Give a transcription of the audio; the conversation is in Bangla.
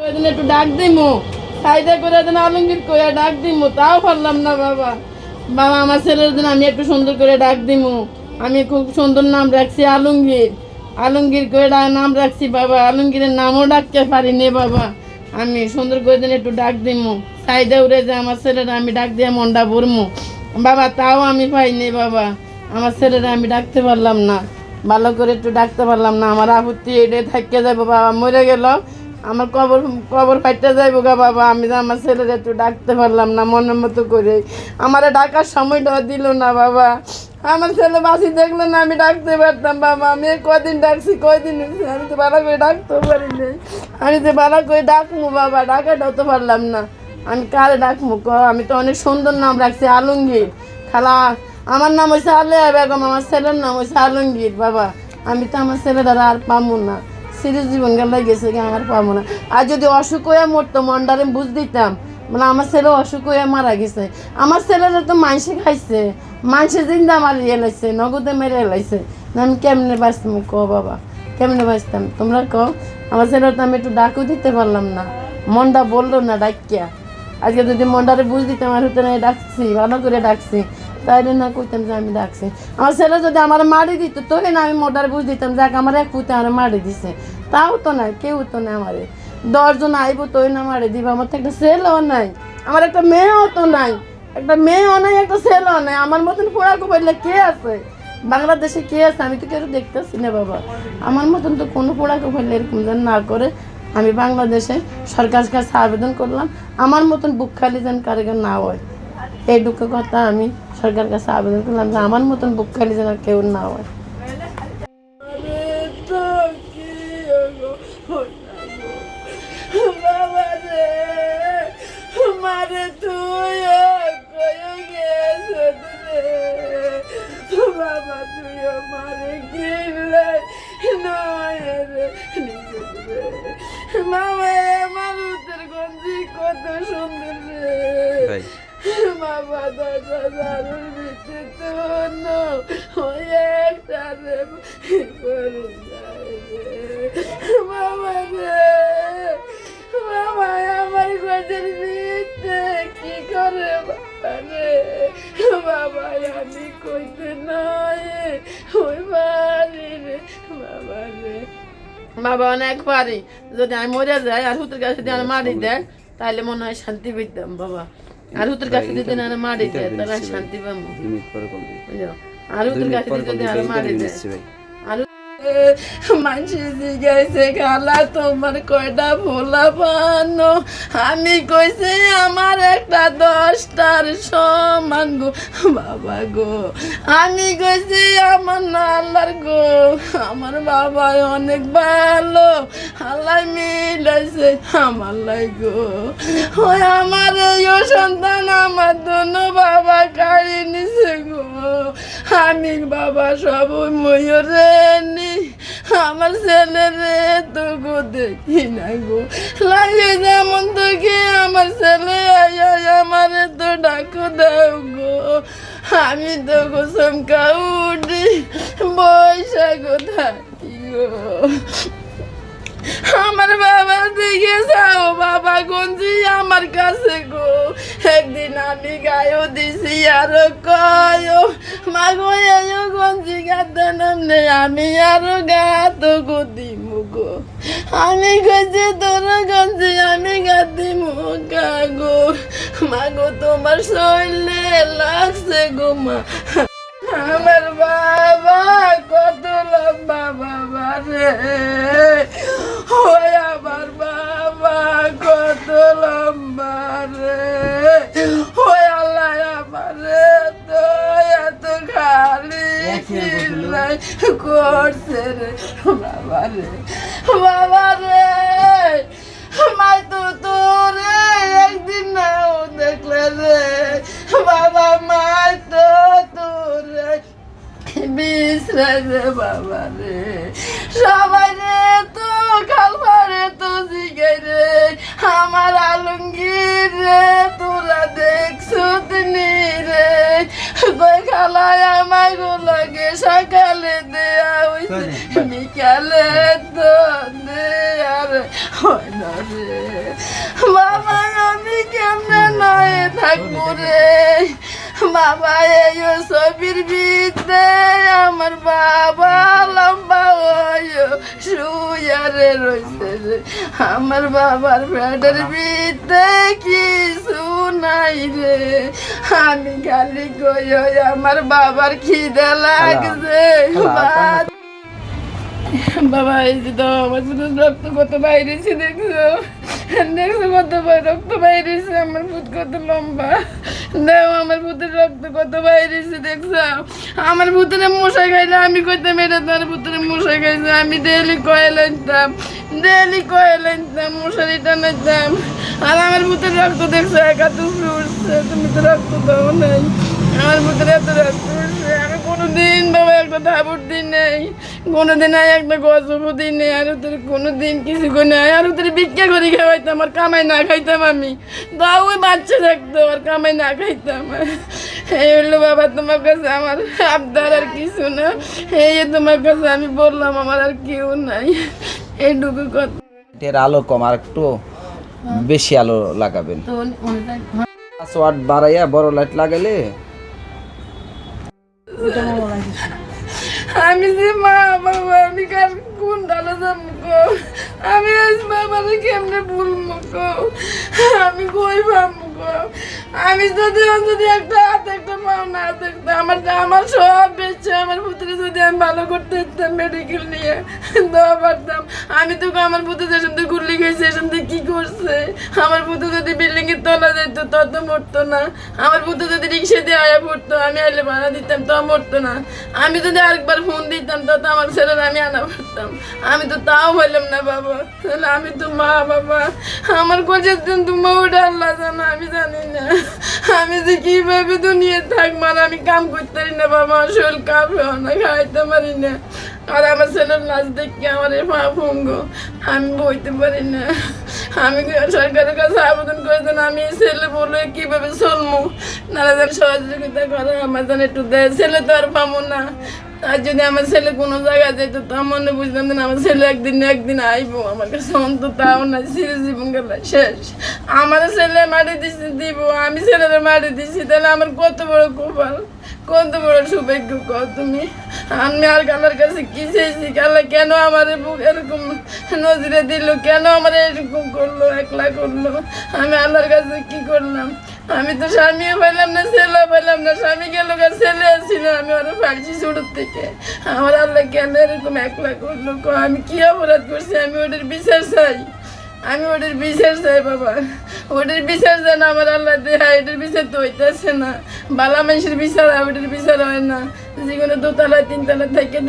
একটু ডাক দিমু সাইডে করে দেন আলমগীর কইয়া ডাক দিমু, তাও পারলাম না বাবা। বাবা আমার ছেলের দিন আমি একটু সুন্দর করে ডাক দিমু। আমি খুব সুন্দর নাম রাখছি আলমগীর, আলমগীর করে নাম রাখছি বাবা। আলমগীরের নামও ডাকতে পারি নে বাবা। আমি সুন্দর করে দিন একটু ডাক দিমু সাইডে উড়ে যে আমার ছেলেরা আমি ডাক দিয়ে মনটা ভরমু বাবা, তাও আমি পাইনি বাবা। আমার ছেলেরা আমি ডাকতে পারলাম না, ভালো করে একটু ডাকতে পারলাম না। আমার আপত্তি এটাই থাকতে যাবো বাবা, মরে গেল আমার কবর কবর ফাইটতে যাইবো গা বাবা। আমি যে আমার ছেলেরা একটু ডাকতে পারলাম না মনের মতো করে, আমার ডাকার সময়টা দিল না বাবা। আমার ছেলে বাসি দেখলে না আমি ডাকতে পারতাম বাবা। আমি কদিন ডাকছি, কয়দিন হয়েছে আমি তো ভালো করে ডাকতেও পারিনি। আমি তো ভালো করে ডাকবো বাবা, ডাকাটাও তো পারলাম না। আমি কারে ডাকবো ক? আমি তো অনেক সুন্দর নাম রাখছি আলমগীর। খালা আমার নাম হয়েছে আলেয়া বেগম, আমার ছেলের নাম হয়েছে আলমগীর বাবা। আমি তো আমার ছেলেরা আর পাবো না, সিরিজ জীবন গেলে গেছে কি আর পাবো না। আর যদি অসুখ হয়ে মরতো মনটারে বুঝ দিতাম, মানে আমার ছেলে অসুখ হয়ে মারা গেছে। আমার ছেলেরা তো মাংসে খাইছে, মাংসে জিন্দা মারিয়ে এলাইছে, নগদে মেরে এলাইছে। আমি কেমনে বাঁচতাম ক বাবা, কেমনে বাঁচতাম তোমরা কও? আমার ছেলেরা তো আমি একটু ডাকও দিতে পারলাম না, মনটা বললো না ডাকিয়া। আজকে যদি মনটারে বুঝ দিতাম আর হতে না ডাকছি, ভালো করে ডাকছি, তাইলে না কইতাম যে আমি ডাকছি। আমার ছেলে যদি আমার মারি দিত তোকে না আমি মোটারে বুঝ দিতাম যাক আমার এক পুঁতে আমার মারি দিছে। তাও তো নাই, কেউ তো না আমারে 10 জন আইব তোই না মারি দিব। আমার তো একটা ছেলেও নাই, আমার একটা মেয়েও তো নাই, একটা মেয়েও নাই, একটা ছেলেও নাই। আমার মতন পোড়াকো বললে কে আছে বাংলাদেশে, কে আছে? আমি তো কেউ দেখতেছি না বাবা। আমার মতন তো কোনো পোড়াকো বললে এরকম যেন না করে। আমি বাংলাদেশে সরকারের কাছে আবেদন করলাম আমার মতন বুক খালি যেন কারিগর না হয়। এই দুঃখ কথা আমি সরকারের কাছে আবেদন করলাম যে আমার মতন বুক খালি যেন কেউ না হয়। মামা আমার উত্তর গঞ্জি কত সুন্দর রে বাবা, 10,000 ভিতরে তো ওই একটা রে বাবা রে বাবা, আমার গঞ্জের ভিতরে কি করে বাবা রে বাবা, আমি কইতে নয় ওই বাড়ি রে বাবা রে বাবা। অনেক পারি যদি আমি মরে যাই আর হুতুর কাছে যদি আমার মারি দেয় তাহলে মনে হয় শান্তি পেতাম বাবা। আর হুতুর কাছে যদি না মারি দেয় তাহলে শান্তি পাবো। আর হুতুর কাছে যদি আর মারি দেয় আর মানুষ জিজ্ঞাসে খালা তোমার কয়টা ভোলা পানো? আমি কইছি আমার একটা 10টার সমান গো বাবা গো। আমি কইছি আমার না আল্লাহর গো, আমার বাবা অনেক ভালো, আল্লাহ মিলাইছে আমার লাই গো। ওই আমার এই সন্তান আমার জন্য বাবা কাড়ি নিছে গো। আমি বাবা সব ময়ূরে নি, আমার ছেলেরে তো গো দেখি না গো। লাগে যেমন তো কি আমার ছেলে আমার তো ডাকো দাও গো। আমি তো গো চমকা উঠি বৈশাখ থাকি গো। আমার বাবা দিকে যাও বাবা গঞ্জি আমার কাছে গো। একদিন আমি গায়ও দিছি আরো কয়ও মা গো এও গঞ্জি গাতে নামনে আমি আরো গাতো গো দিমু গো। আমি কইছি তোর গঞ্জি আমি গাতি মুগা গো মা গো, তোমার শরীরে লাগছে গো মা। আমার বাবা কত লম্বা বাবা রে, ওই আমার বাবা কত লম্বা রে, ওই আল্লাহ আমার তো এত খালি খিলাই করছে রে বাবা রে বাবা রে। মাই তো তোরে একদিন নাও দেখলে রে বাবা, মাই তো তোরে বিশ্রাই রে বাবা রে। সবাই রে তো খালপারে তো জিগাই রে আমার আলমগীর রে তোরা দেখছো তিনি রে কই খালায় আমায় গো লাগে সকালে দেয়া হইছে বিকালে তো দেয়ার হয় না রে বাবা, আমি কেমনে নয় থাকবো রে বাবা। এই ছবির ভিতরে আমার বাবা লম্বা শুয়ারে রয়েছে রে, আমার বাবার পেটের ভিতরে কিছু নাই রে। আমি খালি কই আমার বাবার খিদে লাগছে। বাবা এই যে তো আমার রক্ত কত বাইরেছে, দেখছো দেখছো কত রক্ত বাইরেছে, আমার ভূত কত লম্বা, দেখো আমার ভূতের রক্ত কত বাইরেছে, দেখছো আমার ভূতের মশাই খাইলে আমি কইতাম এটা তোমার ভূতের মশাই খাইছে। আমি ডেলি কয়েল আনতাম, ডেলি কয়েল আনতাম, মশারি টানাইতাম, আর আমার ভূতের রক্ত দেখছো একা তুমি উঠছে, তুমি তো রক্ত দাও নাই, আমার ভূতের এত রক্ত উঠছে। আমি কোনোদিন বাবা একটা ধাবুর দিন নেই, কোনোদিন একটা গজবও দিন নেই, আর তোর কোনোদিন কিছু করে নেই, আর তোর ভিক্ষা করে খাওয়াইতাম, আর কামাই না খাইতাম আমি, তাও ওই বাচ্চা থাকতো আর কামাই না খাইতাম। এই হলো বাবা তোমার কাছে আমার আবদার, আর কিছু না। এই তোমার কাছে আমি বললাম আমার আর কেউ নাই, এইটুকু কথা। এর আলো কম, আর একটু বেশি আলো লাগাবেন, ওয়াট বাড়াইয়া বড় লাইট লাগালে। আমি যে মা বাবা, আমি কার কোন ডালে যাবো, আমি আজ বাবারে কেমনে ভুলবো, আমি কই পাবো, আমি যদি একটা হাত একটা পাও না থাকতো, আমার সব বেঁচে আমার পুত্রে যদি আমি ভালো করতে যেতাম, মেডিকেল নিয়ে দেওয়া পারতাম। আমি তো আমার পুত্র যেসব দিয়ে গুল্লি গেছে, এসব দিয়ে কি করছে, আমার পুত্র যদি বিল্ডিং এর তোলা যেত তত মরতো না, আমার পুত্র যদি রিক্সা দিয়ে আয়া পড়তো, আমি আইলে ভাড়া দিতাম তো মরতো না, আমি যদি আরেকবার ফোন দিতাম তত আমার ছেলের আমি আনা পারতাম। আমি তো তাও বললাম না বাবা, তাহলে আমি তো মা বাবা, আমার কোচের দিন তুমি ওটা আল্লাহ জানা, আমি জানি না আমি যে কিভাবে দুনিয়া থাকবো, আর আমি কাম করতে পারি না বাবা, আমার শরীর কাঁপে না, খাইতে পারি না, আর আমার ছেলের লাশ দেখে আমার পা ভঙ্গ, আমি বইতে পারি না। আমি সরকারের কাছে আবেদন করেছেন, আমি ছেলে বলে কিভাবে চলবো, নারা যেন সহযোগিতা করে, আমার যেন একটু দেয়, ছেলে তো আর পাবো না। আর যদি আমার ছেলে কোনো জায়গায় যেত তো মনে বুঝলাম না আমার ছেলে একদিন আইবো, আমার কাছে অন্তত তাও না, জীবন গেল শেষ। আমার ছেলে মাটি দিচ্ছি দিব, আমি ছেলেরা মাটি দিচ্ছি, তাহলে আমার কত বড় কপাল, কত বড় সৌভাগ্য কর তুমি। আমি আর কালার কাছে কি চাইছি, কালা কেন আমার বুক এরকম নজরে দিল, কেন আমার এরকম করলো, একলা করলো, আমি আল্লাহর কাছে কি করলাম। আমি তো স্বামীও পাইলাম না, ছেলেও পাইলাম না, স্বামী গেল ছেলে ছিল, আমি আরো পারছি ছোটোর থেকে, আমার আল্লাহ কেন এরকম একলা করলো, আমি কি অপরাধ করছি, আমি ওদের বিচার চাই, আমি ওদের বিচার চাই বাবা, ওদের বিচার চাই না আমার আল্লাহ দেয়, এটার বিচার তো হইতেছে না, বালা মানুষের বিচার হয়, ওদের বিচার হয় না, যেগুলো 2 তলা 3 তলা থেকে